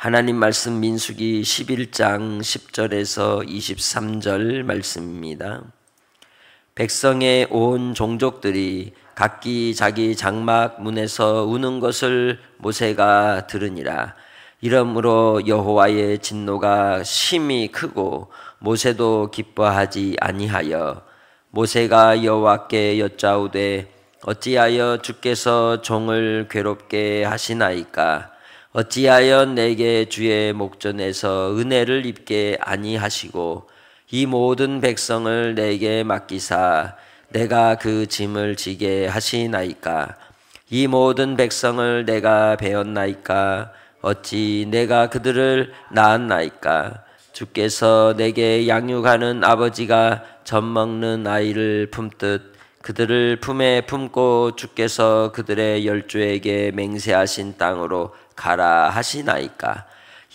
하나님 말씀 민수기 11장 10절에서 23절 말씀입니다. 백성의 온 종족들이 각기 자기 장막 문에서 우는 것을 모세가 들으니라. 이러므로 여호와의 진노가 심히 크고 모세도 기뻐하지 아니하여 모세가 여호와께 여짜오되 어찌하여 주께서 종을 괴롭게 하시나이까? 어찌하여 내게 주의 목전에서 은혜를 입게 아니하시고 이 모든 백성을 내게 맡기사 내가 그 짐을 지게 하시나이까? 이 모든 백성을 내가 배웠나이까? 어찌 내가 그들을 낳았나이까? 주께서 내게 양육하는 아버지가 젖 먹는 아이를 품듯 그들을 품에 품고 주께서 그들의 열조에게 맹세하신 땅으로 가라 하시나이까?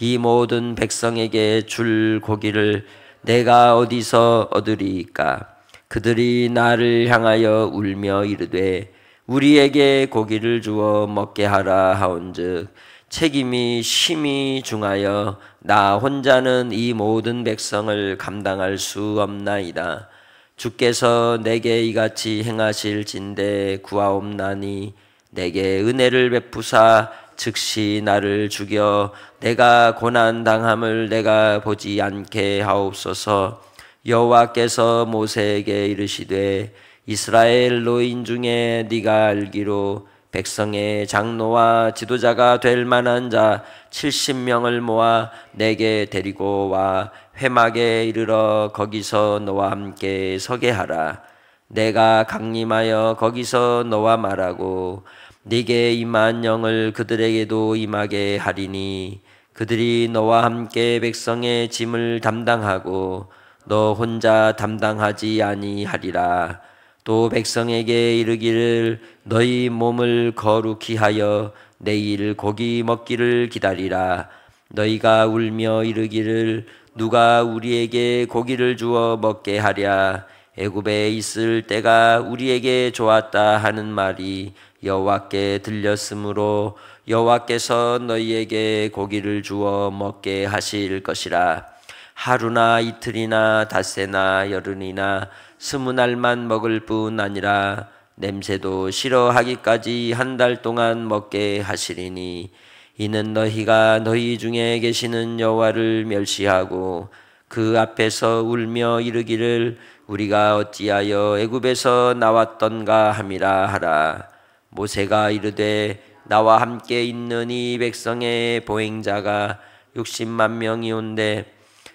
이 모든 백성에게 줄 고기를 내가 어디서 얻으리이까? 그들이 나를 향하여 울며 이르되 우리에게 고기를 주어 먹게 하라 하온즉 책임이 심히 중하여 나 혼자는 이 모든 백성을 감당할 수 없나이다. 주께서 내게 이같이 행하실진대 구하옵나니 내게 은혜를 베푸사 즉시 나를 죽여 내가 고난 당함을 내가 보지 않게 하옵소서. 여호와께서 모세에게 이르시되 이스라엘 노인 중에 네가 알기로 백성의 장로와 지도자가 될 만한 자 70명을 모아 내게 데리고 와 회막에 이르러 거기서 너와 함께 서게 하라. 내가 강림하여 거기서 너와 말하고 네게 임한 영을 그들에게도 임하게 하리니 그들이 너와 함께 백성의 짐을 담당하고 너 혼자 담당하지 아니하리라. 또 백성에게 이르기를 너희 몸을 거룩히 하여 내일 고기 먹기를 기다리라. 너희가 울며 이르기를 누가 우리에게 고기를 주어 먹게 하랴. 애굽에 있을 때가 우리에게 좋았다 하는 말이 여호와께 들렸으므로 여호와께서 너희에게 고기를 주어 먹게 하실 것이라. 하루나 이틀이나 닷새나 열흘이나 20날만 먹을 뿐 아니라 냄새도 싫어하기까지 한 달 동안 먹게 하시리니 이는 너희가 너희 중에 계시는 여호와를 멸시하고 그 앞에서 울며 이르기를 우리가 어찌하여 애굽에서 나왔던가 함이라 하라. 모세가 이르되 나와 함께 있는 이 백성의 보행자가 60만 명이온데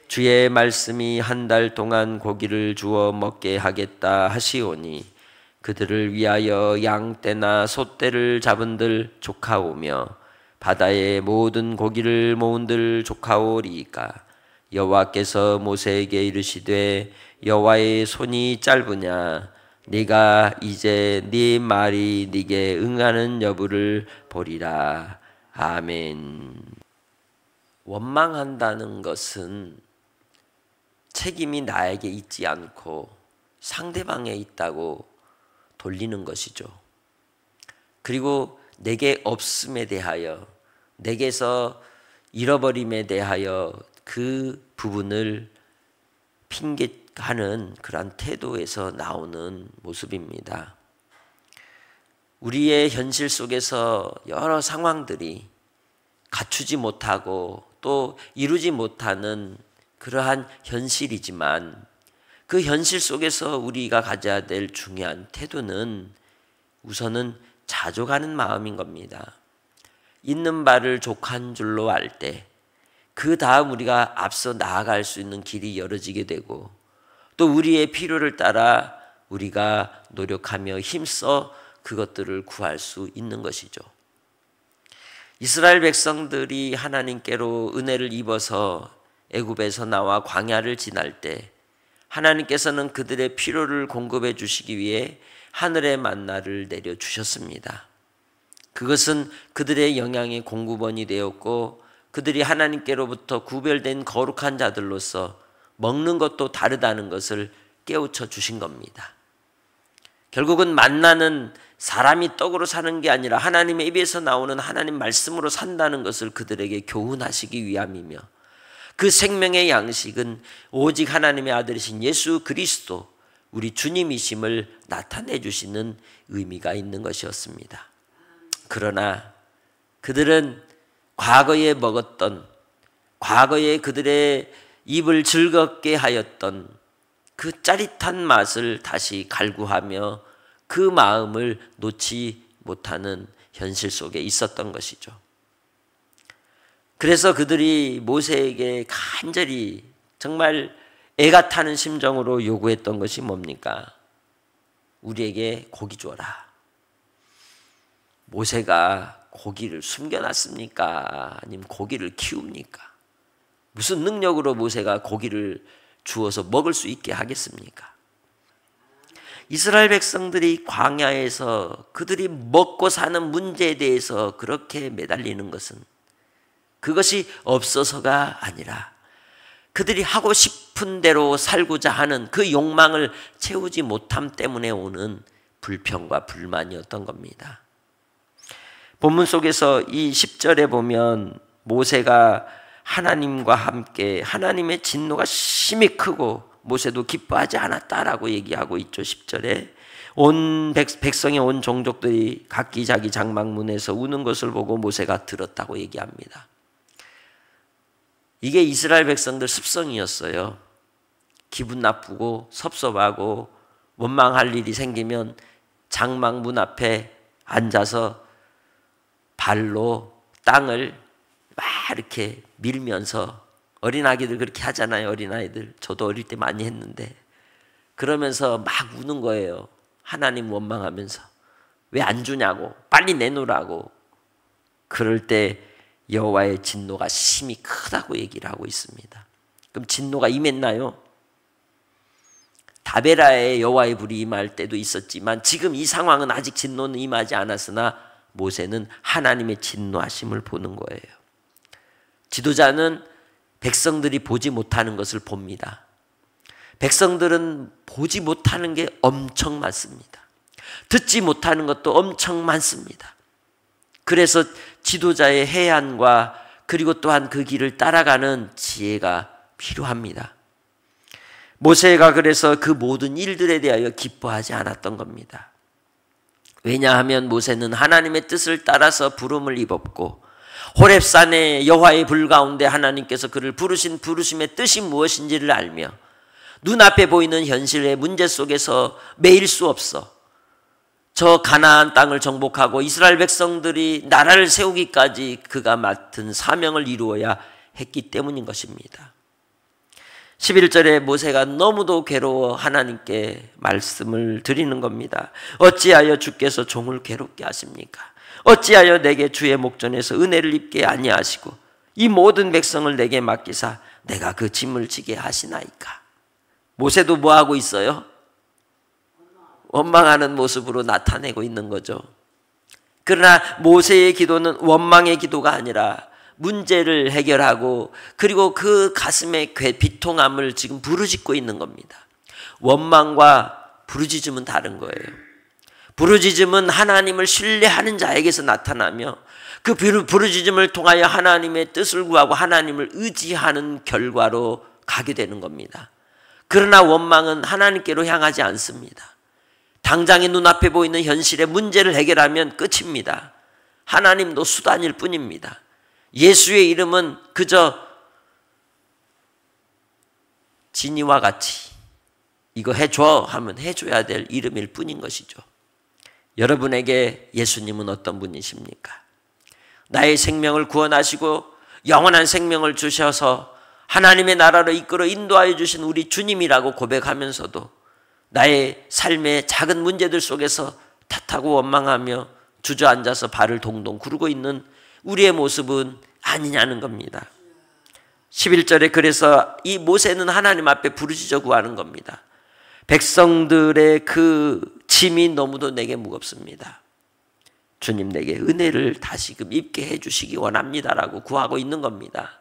주의 말씀이 한 달 동안 고기를 주어 먹게 하겠다 하시오니 그들을 위하여 양떼나 소떼를 잡은들 조카오며 바다의 모든 고기를 모은들 조카오리이까? 여호와께서 모세에게 이르시되 여호와의 손이 짧으냐? 네가 이제 네 말이 네게 응하는 여부를 보리라. 아멘. 원망한다는 것은 책임이 나에게 있지 않고 상대방에 있다고 돌리는 것이죠. 그리고 내게 없음에 대하여, 내게서 잃어버림에 대하여 그 부분을 핑계하는 그러한 태도에서 나오는 모습입니다. 우리의 현실 속에서 여러 상황들이 갖추지 못하고 또 이루지 못하는 그러한 현실이지만 그 현실 속에서 우리가 가져야 될 중요한 태도는 우선은 자족하는 마음인 겁니다. 있는 바를 족한 줄로 알 때 그 다음 우리가 앞서 나아갈 수 있는 길이 열어지게 되고 또 우리의 필요를 따라 우리가 노력하며 힘써 그것들을 구할 수 있는 것이죠. 이스라엘 백성들이 하나님께로 은혜를 입어서 애굽에서 나와 광야를 지날 때 하나님께서는 그들의 필요를 공급해 주시기 위해 하늘의 만나를 내려주셨습니다. 그것은 그들의 영양의 공급원이 되었고 그들이 하나님께로부터 구별된 거룩한 자들로서 먹는 것도 다르다는 것을 깨우쳐 주신 겁니다. 결국은 만나는 사람이 떡으로 사는 게 아니라 하나님의 입에서 나오는 하나님 말씀으로 산다는 것을 그들에게 교훈하시기 위함이며, 그 생명의 양식은 오직 하나님의 아들이신 예수 그리스도 우리 주님이심을 나타내 주시는 의미가 있는 것이었습니다. 그러나 그들은 과거에 먹었던, 과거에 그들의 입을 즐겁게 하였던 그 짜릿한 맛을 다시 갈구하며 그 마음을 놓지 못하는 현실 속에 있었던 것이죠. 그래서 그들이 모세에게 간절히 정말 애가 타는 심정으로 요구했던 것이 뭡니까? 우리에게 고기 줘라. 모세가 고기를 숨겨놨습니까? 아니면 고기를 키웁니까? 무슨 능력으로 모세가 고기를 주어서 먹을 수 있게 하겠습니까? 이스라엘 백성들이 광야에서 그들이 먹고 사는 문제에 대해서 그렇게 매달리는 것은 그것이 없어서가 아니라 그들이 하고 싶은 대로 살고자 하는 그 욕망을 채우지 못함 때문에 오는 불평과 불만이었던 겁니다. 본문 속에서 이 10절에 보면 모세가 하나님과 함께 하나님의 진노가 심히 크고 모세도 기뻐하지 않았다라고 얘기하고 있죠. 10절에 온 백성의 온 종족들이 각기 자기 장막문에서 우는 것을 보고 모세가 들었다고 얘기합니다. 이게 이스라엘 백성들 습성이었어요. 기분 나쁘고 섭섭하고 원망할 일이 생기면 장막문 앞에 앉아서 발로 땅을 막 이렇게 밀면서, 어린아기들 그렇게 하잖아요. 어린아이들 저도 어릴 때 많이 했는데, 그러면서 막 우는 거예요. 하나님 원망하면서 왜 안 주냐고, 빨리 내놓으라고. 그럴 때 여호와의 진노가 심히 크다고 얘기를 하고 있습니다. 그럼 진노가 임했나요? 다베라에 여호와의 불이 임할 때도 있었지만 지금 이 상황은 아직 진노는 임하지 않았으나 모세는 하나님의 진노하심을 보는 거예요. 지도자는 백성들이 보지 못하는 것을 봅니다. 백성들은 보지 못하는 게 엄청 많습니다. 듣지 못하는 것도 엄청 많습니다. 그래서 지도자의 해안과 그리고 또한 그 길을 따라가는 지혜가 필요합니다. 모세가 그래서 그 모든 일들에 대하여 기뻐하지 않았던 겁니다. 왜냐하면 모세는 하나님의 뜻을 따라서 부름을 입었고 호렙산의 여호와의 불 가운데 하나님께서 그를 부르신 부르심의 뜻이 무엇인지를 알며 눈앞에 보이는 현실의 문제 속에서 매일 수 없어 저 가나안 땅을 정복하고 이스라엘 백성들이 나라를 세우기까지 그가 맡은 사명을 이루어야 했기 때문인 것입니다. 11절에 모세가 너무도 괴로워 하나님께 말씀을 드리는 겁니다. 어찌하여 주께서 종을 괴롭게 하십니까? 어찌하여 내게 주의 목전에서 은혜를 입게 아니하시고 이 모든 백성을 내게 맡기사 내가 그 짐을 지게 하시나이까? 모세도 뭐하고 있어요? 원망하는 모습으로 나타내고 있는 거죠. 그러나 모세의 기도는 원망의 기도가 아니라 문제를 해결하고 그리고 그 가슴의 비통함을 지금 부르짖고 있는 겁니다. 원망과 부르짖음은 다른 거예요. 부르짖음은 하나님을 신뢰하는 자에게서 나타나며 그 부르짖음을 통하여 하나님의 뜻을 구하고 하나님을 의지하는 결과로 가게 되는 겁니다. 그러나 원망은 하나님께로 향하지 않습니다. 당장의 눈앞에 보이는 현실의 문제를 해결하면 끝입니다. 하나님도 수단일 뿐입니다. 예수의 이름은 그저 진이와 같이 이거 해줘 하면 해줘야 될 이름일 뿐인 것이죠. 여러분에게 예수님은 어떤 분이십니까? 나의 생명을 구원하시고 영원한 생명을 주셔서 하나님의 나라로 이끌어 인도하여 주신 우리 주님이라고 고백하면서도 나의 삶의 작은 문제들 속에서 탓하고 원망하며 주저앉아서 발을 동동 구르고 있는 우리의 모습은 아니냐는 겁니다. 11절에 그래서 이 모세는 하나님 앞에 부르짖어 구하는 겁니다. 백성들의 그 짐이 너무도 내게 무겁습니다. 주님 내게 은혜를 다시금 입게 해주시기 원합니다라고 구하고 있는 겁니다.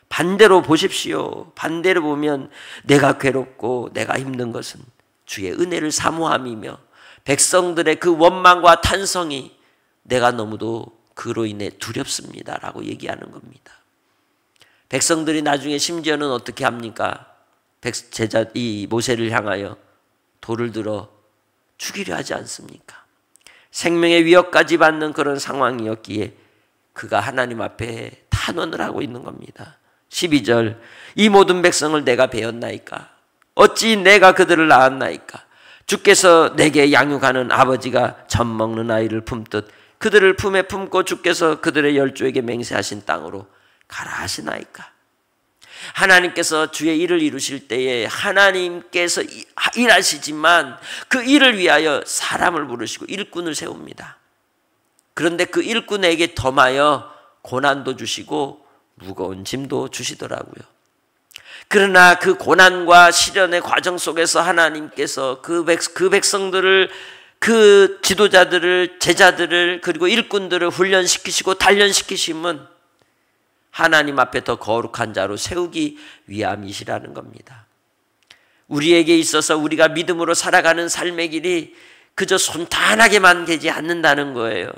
반대로 보십시오. 반대로 보면 내가 괴롭고 내가 힘든 것은 주의 은혜를 사모함이며 백성들의 그 원망과 탄성이 내가 너무도 그로 인해 두렵습니다 라고 얘기하는 겁니다. 백성들이 나중에 심지어는 어떻게 합니까? 제자 이 모세를 향하여 돌을 들어 죽이려 하지 않습니까? 생명의 위협까지 받는 그런 상황이었기에 그가 하나님 앞에 탄원을 하고 있는 겁니다. 12절, 이 모든 백성을 내가 베었나이까? 어찌 내가 그들을 낳았나이까? 주께서 내게 양육하는 아버지가 젖 먹는 아이를 품듯 그들을 품에 품고 주께서 그들의 열조에게 맹세하신 땅으로 가라 하시나이까? 하나님께서 주의 일을 이루실 때에 하나님께서 일하시지만 그 일을 위하여 사람을 부르시고 일꾼을 세웁니다. 그런데 그 일꾼에게 더하여 고난도 주시고 무거운 짐도 주시더라고요. 그러나 그 고난과 시련의 과정 속에서 하나님께서 그 백성들을, 그 지도자들을, 제자들을, 그리고 일꾼들을 훈련시키시고 단련시키심은 하나님 앞에 더 거룩한 자로 세우기 위함이시라는 겁니다. 우리에게 있어서 우리가 믿음으로 살아가는 삶의 길이 그저 손탄하게만 되지 않는다는 거예요.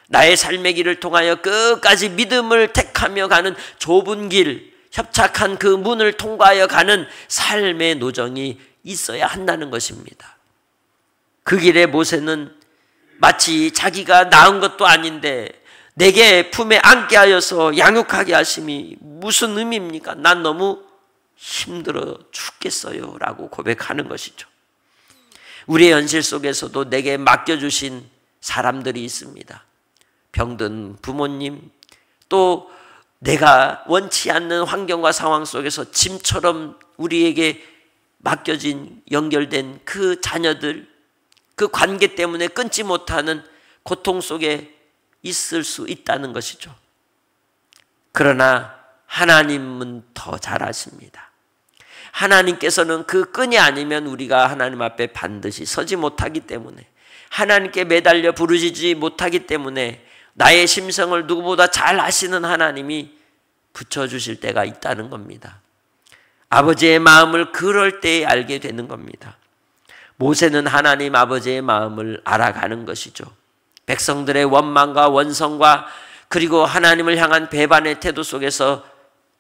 나의 삶의 길을 통하여 끝까지 믿음을 택하며 가는 좁은 길, 협착한 그 문을 통과하여 가는 삶의 노정이 있어야 한다는 것입니다. 그 길에 모세는 마치 자기가 낳은 것도 아닌데 내게 품에 안게 하여서 양육하게 하심이 무슨 의미입니까? 난 너무 힘들어 죽겠어요 라고 고백하는 것이죠. 우리의 현실 속에서도 내게 맡겨주신 사람들이 있습니다. 병든 부모님, 또 내가 원치 않는 환경과 상황 속에서 짐처럼 우리에게 맡겨진, 연결된 그 자녀들, 그 관계 때문에 끊지 못하는 고통 속에 있을 수 있다는 것이죠. 그러나 하나님은 더 잘 아십니다. 하나님께서는 그 끈이 아니면 우리가 하나님 앞에 반드시 서지 못하기 때문에, 하나님께 매달려 부르짖지 못하기 때문에 나의 심성을 누구보다 잘 아시는 하나님이 붙여주실 때가 있다는 겁니다. 아버지의 마음을 그럴 때에 알게 되는 겁니다. 모세는 하나님 아버지의 마음을 알아가는 것이죠. 백성들의 원망과 원성과 그리고 하나님을 향한 배반의 태도 속에서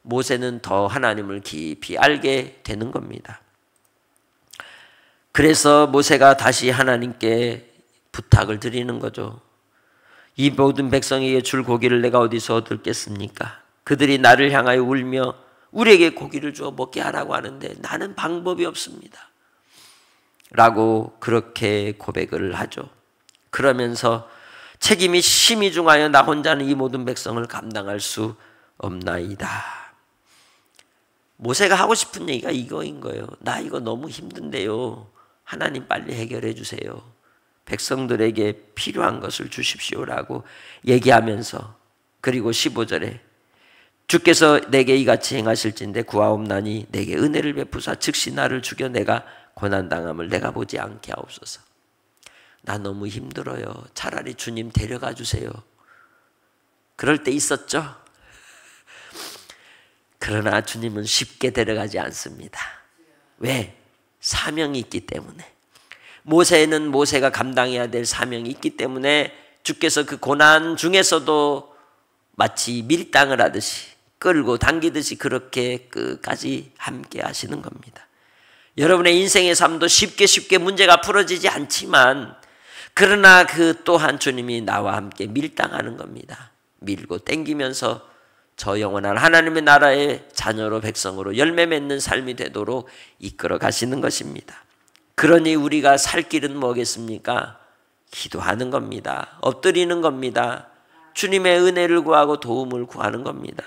모세는 더 하나님을 깊이 알게 되는 겁니다. 그래서 모세가 다시 하나님께 부탁을 드리는 거죠. 이 모든 백성에게 줄 고기를 내가 어디서 얻을겠습니까? 그들이 나를 향하여 울며 우리에게 고기를 주어 먹게 하라고 하는데 나는 방법이 없습니다 라고 그렇게 고백을 하죠. 그러면서 책임이 심히 중하여 나 혼자는 이 모든 백성을 감당할 수 없나이다. 모세가 하고 싶은 얘기가 이거인 거예요. 나 이거 너무 힘든데요. 하나님 빨리 해결해 주세요. 백성들에게 필요한 것을 주십시오라고 얘기하면서, 그리고 15절에 주께서 내게 이같이 행하실진대 구하옵나니 내게 은혜를 베푸사 즉시 나를 죽여 내가 고난당함을 내가 보지 않게 하옵소서. 나 너무 힘들어요. 차라리 주님 데려가 주세요. 그럴 때 있었죠? 그러나 주님은 쉽게 데려가지 않습니다. 왜? 사명이 있기 때문에. 모세는 모세가 감당해야 될 사명이 있기 때문에 주께서 그 고난 중에서도 마치 밀당을 하듯이 끌고 당기듯이 그렇게 끝까지 함께 하시는 겁니다. 여러분의 인생의 삶도 쉽게 문제가 풀어지지 않지만, 그러나 그 또한 주님이 나와 함께 밀당하는 겁니다. 밀고 땡기면서 저 영원한 하나님의 나라의 자녀로, 백성으로 열매 맺는 삶이 되도록 이끌어 가시는 것입니다. 그러니 우리가 살 길은 뭐겠습니까? 기도하는 겁니다. 엎드리는 겁니다. 주님의 은혜를 구하고 도움을 구하는 겁니다.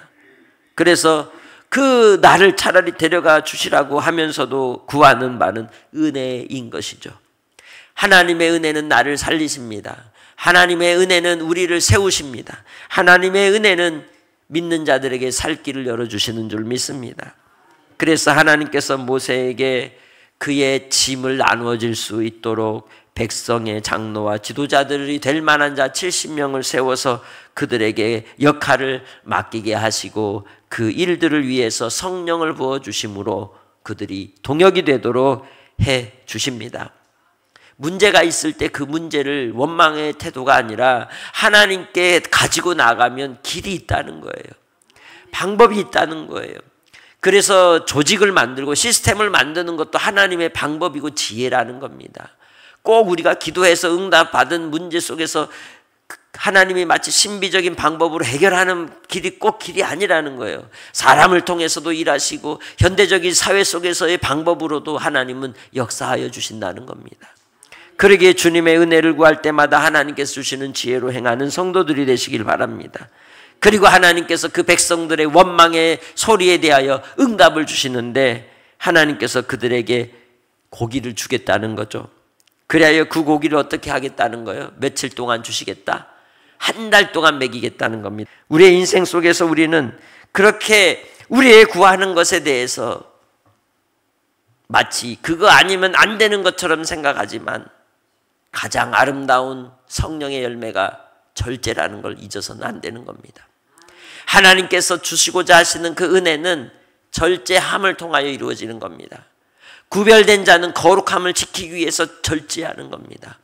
그래서 그 나를 차라리 데려가 주시라고 하면서도 구하는 바는 은혜인 것이죠. 하나님의 은혜는 나를 살리십니다. 하나님의 은혜는 우리를 세우십니다. 하나님의 은혜는 믿는 자들에게 살 길을 열어주시는 줄 믿습니다. 그래서 하나님께서 모세에게 그의 짐을 나누어 줄 수 있도록 백성의 장로와 지도자들이 될 만한 자 70명을 세워서 그들에게 역할을 맡기게 하시고 그 일들을 위해서 성령을 부어주심으로 그들이 동역이 되도록 해 주십니다. 문제가 있을 때 그 문제를 원망의 태도가 아니라 하나님께 가지고 나가면 길이 있다는 거예요. 방법이 있다는 거예요. 그래서 조직을 만들고 시스템을 만드는 것도 하나님의 방법이고 지혜라는 겁니다. 꼭 우리가 기도해서 응답받은 문제 속에서 하나님이 마치 신비적인 방법으로 해결하는 길이 꼭 길이 아니라는 거예요. 사람을 통해서도 일하시고 현대적인 사회 속에서의 방법으로도 하나님은 역사하여 주신다는 겁니다. 그러기에 주님의 은혜를 구할 때마다 하나님께서 주시는 지혜로 행하는 성도들이 되시길 바랍니다. 그리고 하나님께서 그 백성들의 원망의 소리에 대하여 응답을 주시는데 하나님께서 그들에게 고기를 주겠다는 거죠. 그래야 그 고기를 어떻게 하겠다는 거예요? 며칠 동안 주시겠다? 한 달 동안 먹이겠다는 겁니다. 우리의 인생 속에서 우리는 그렇게 우리의 구하는 것에 대해서 마치 그거 아니면 안 되는 것처럼 생각하지만 가장 아름다운 성령의 열매가 절제라는 걸 잊어서는 안 되는 겁니다. 하나님께서 주시고자 하시는 그 은혜는 절제함을 통하여 이루어지는 겁니다. 구별된 자는 거룩함을 지키기 위해서 절제하는 겁니다.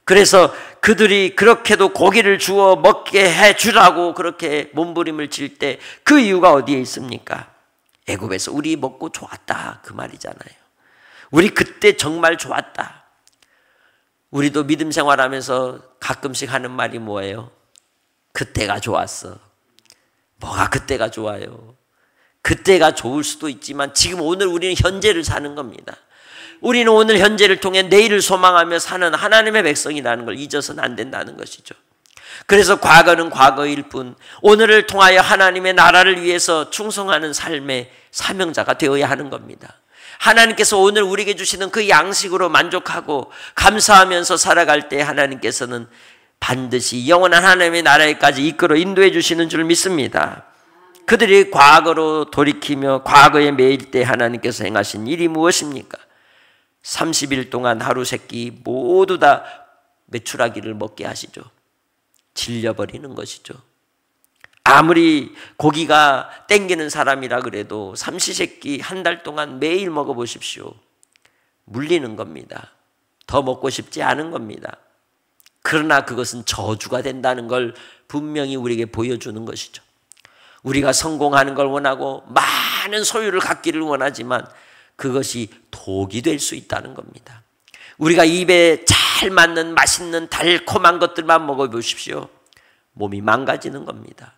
그래서 그들이 그렇게도 고기를 주어 먹게 해주라고 그렇게 몸부림을 칠 때 그 이유가 어디에 있습니까? 애굽에서 우리 먹고 좋았다 그 말이잖아요. 우리 그때 정말 좋았다. 우리도 믿음 생활하면서 가끔씩 하는 말이 뭐예요? 그때가 좋았어. 뭐가 그때가 좋아요? 그때가 좋을 수도 있지만 지금 오늘 우리는 현재를 사는 겁니다. 우리는 오늘 현재를 통해 내일을 소망하며 사는 하나님의 백성이라는 걸 잊어서는 안 된다는 것이죠. 그래서 과거는 과거일 뿐 오늘을 통하여 하나님의 나라를 위해서 충성하는 삶의 사명자가 되어야 하는 겁니다. 하나님께서 오늘 우리에게 주시는 그 양식으로 만족하고 감사하면서 살아갈 때 하나님께서는 반드시 영원한 하나님의 나라에까지 이끌어 인도해 주시는 줄 믿습니다. 그들이 과거로 돌이키며 과거에 매일 때 하나님께서 행하신 일이 무엇입니까? 30일 동안 하루 세끼 모두 다 메추라기를 먹게 하시죠. 질려버리는 것이죠. 아무리 고기가 땡기는 사람이라 그래도 삼시세끼 한 달 동안 매일 먹어보십시오. 물리는 겁니다. 더 먹고 싶지 않은 겁니다. 그러나 그것은 저주가 된다는 걸 분명히 우리에게 보여주는 것이죠. 우리가 성공하는 걸 원하고 많은 소유를 갖기를 원하지만 그것이 독이 될 수 있다는 겁니다. 우리가 입에 잘 맞는 맛있는 달콤한 것들만 먹어보십시오. 몸이 망가지는 겁니다.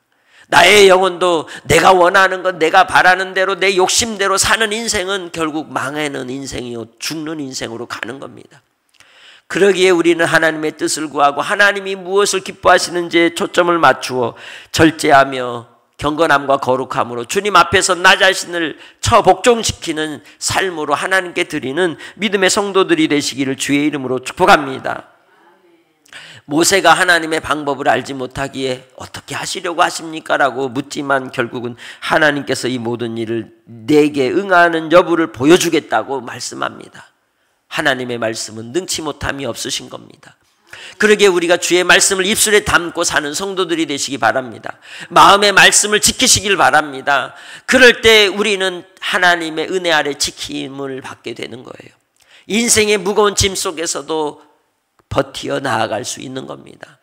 나의 영혼도 내가 원하는 것, 내가 바라는 대로 내 욕심대로 사는 인생은 결국 망하는 인생이요 죽는 인생으로 가는 겁니다. 그러기에 우리는 하나님의 뜻을 구하고 하나님이 무엇을 기뻐하시는지에 초점을 맞추어 절제하며 경건함과 거룩함으로 주님 앞에서 나 자신을 처복종시키는 삶으로 하나님께 드리는 믿음의 성도들이 되시기를 주의 이름으로 축복합니다. 모세가 하나님의 방법을 알지 못하기에 어떻게 하시려고 하십니까? 라고 묻지만 결국은 하나님께서 이 모든 일을 내게 응하는 여부를 보여주겠다고 말씀합니다. 하나님의 말씀은 능치 못함이 없으신 겁니다. 그러기에 우리가 주의 말씀을 입술에 담고 사는 성도들이 되시기 바랍니다. 마음의 말씀을 지키시길 바랍니다. 그럴 때 우리는 하나님의 은혜 아래 지킴을 받게 되는 거예요. 인생의 무거운 짐 속에서도 버티어 나아갈 수 있는 겁니다.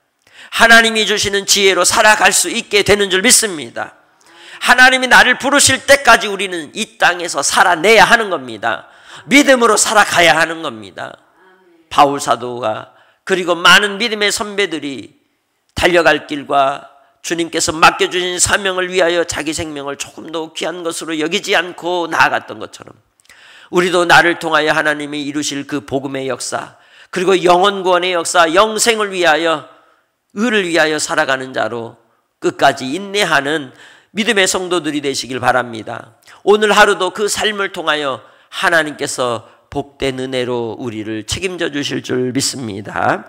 하나님이 주시는 지혜로 살아갈 수 있게 되는 줄 믿습니다. 하나님이 나를 부르실 때까지 우리는 이 땅에서 살아내야 하는 겁니다. 믿음으로 살아가야 하는 겁니다. 바울 사도가 그리고 많은 믿음의 선배들이 달려갈 길과 주님께서 맡겨주신 사명을 위하여 자기 생명을 조금 더 귀한 것으로 여기지 않고 나아갔던 것처럼 우리도 나를 통하여 하나님이 이루실 그 복음의 역사 그리고 영원 구원의 역사, 영생을 위하여 의를 위하여 살아가는 자로 끝까지 인내하는 믿음의 성도들이 되시길 바랍니다. 오늘 하루도 그 삶을 통하여 하나님께서 복된 은혜로 우리를 책임져 주실 줄 믿습니다.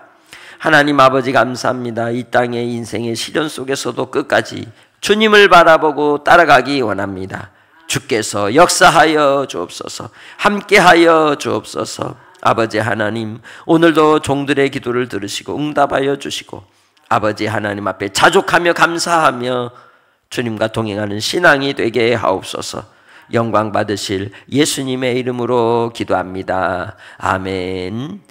하나님 아버지 감사합니다. 이 땅의 인생의 시련 속에서도 끝까지 주님을 바라보고 따라가기 원합니다. 주께서 역사하여 주옵소서, 함께하여 주옵소서. 아버지 하나님, 오늘도 종들의 기도를 들으시고 응답하여 주시고 아버지 하나님 앞에 자족하며 감사하며 주님과 동행하는 신앙이 되게 하옵소서. 영광 받으실 예수님의 이름으로 기도합니다. 아멘.